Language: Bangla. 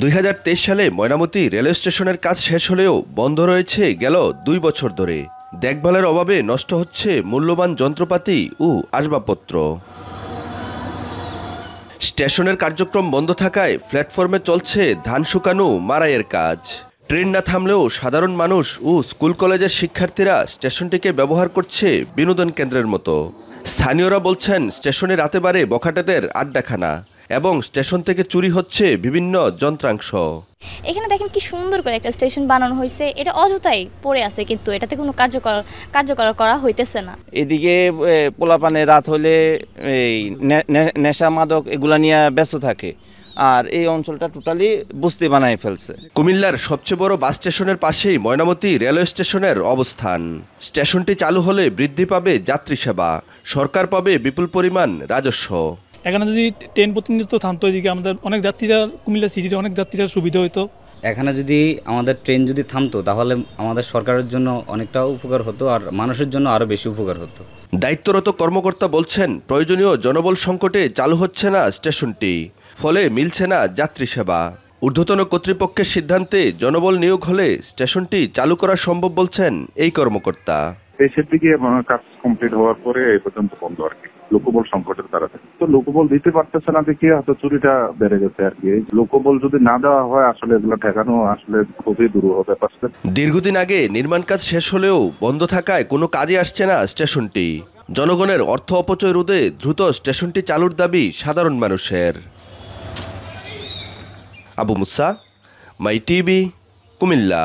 2023 সালে ময়নামতি রেলওয়ে স্টেশনের কাজ শেষ হলেও বন্ধ রয়েছে গেল 2 বছর ধরে। দেখভালের অভাবে নষ্ট হচ্ছে মূল্যবান যন্ত্রপাতি ও আসবাবপত্র। স্টেশনের কার্যক্রম বন্ধ থাকায় প্ল্যাটফর্মে চলছে ধান শুকানো মাড়াইয়ের কাজ। ট্রেন না থামলেও সাধারণ মানুষ ও স্কুল কলেজের শিক্ষার্থীরা স্টেশনটিকে ব্যবহার করছে বিনোদন কেন্দ্রের মতো। স্থানীয়রা বলছেন স্টেশনে রাতে বাড়ে বখাটেদের আড্ডাখানা এবং স্টেশন থেকে চুরি হচ্ছে বিভিন্ন যন্ত্রাংশ। এখানে দেখেন কি সুন্দর করে একটা স্টেশন বানানো হয়েছে, এটা অযথাই পড়ে আছে, কিন্তু এটাতে কোনো কার্যকর করা হইতেছে না। এদিকে পোলাপানে রাত হলে এই নেশা মাদক এগুলা নিয়ে ব্যস্ত থাকে, আর এই অঞ্চলটা টোটালি বস্তি বানায় ফেলছে। কুমিল্লার সবচেয়ে বড় বাস স্টেশনের পাশেই ময়নামতি রেলওয়ে স্টেশনের অবস্থান। স্টেশনটি চালু হলে বৃদ্ধি পাবে যাত্রী সেবা, সরকার পাবে বিপুল পরিমাণ রাজস্ব। এখানে যদি ট্রেন প্রতিনিধিত্ব থামতো, এদিকে আমাদের অনেক যাত্রীরা, কুমিল্লা সিটির অনেক যাত্রীরা সুবিধা হতো। এখানে যদি আমাদের ট্রেন যদি থামতো তাহলে আমাদের সরকারের জন্য অনেকটা উপকার হতো, আর মানুষের জন্য আরও বেশি উপকার হতো। দায়িত্বরত কর্মকর্তা বলছেন প্রয়োজনীয় জনবল সংকটে চালু হচ্ছে না স্টেশনটি, ফলে মিলছে না যাত্রী সেবা। ঊর্ধ্বতন কর্তৃপক্ষের সিদ্ধান্তে জনবল নিয়োগ হলে স্টেশনটি চালু করা সম্ভব বলছেন এই কর্মকর্তা। দেশের দিকে কাজ কমপ্লিট হওয়ার পরে এই পর্যন্ত বন্ধ আর কি, লোকবল সংকটের তারাতে তো লোকবল দিতে পারতেছে না দেখে হয়তো চুরিটা বেড়ে গেছে আর কি। লোকবল যদি না দেওয়া হয় আসলে এগুলো ঠেকানো আসলে খুবই দুরূহ ব্যাপার। দীর্ঘদিন আগে নির্মাণ কাজ শেষ হলেও বন্ধ থাকায় কোনো কাজে আসছে না স্টেশনটি। জনগণের অর্থ অপচয় রোধে দ্রুত স্টেশনটি চালুর দাবি সাধারণ মানুষের। আবু মুসা, মাই টিভি, কুমিল্লা।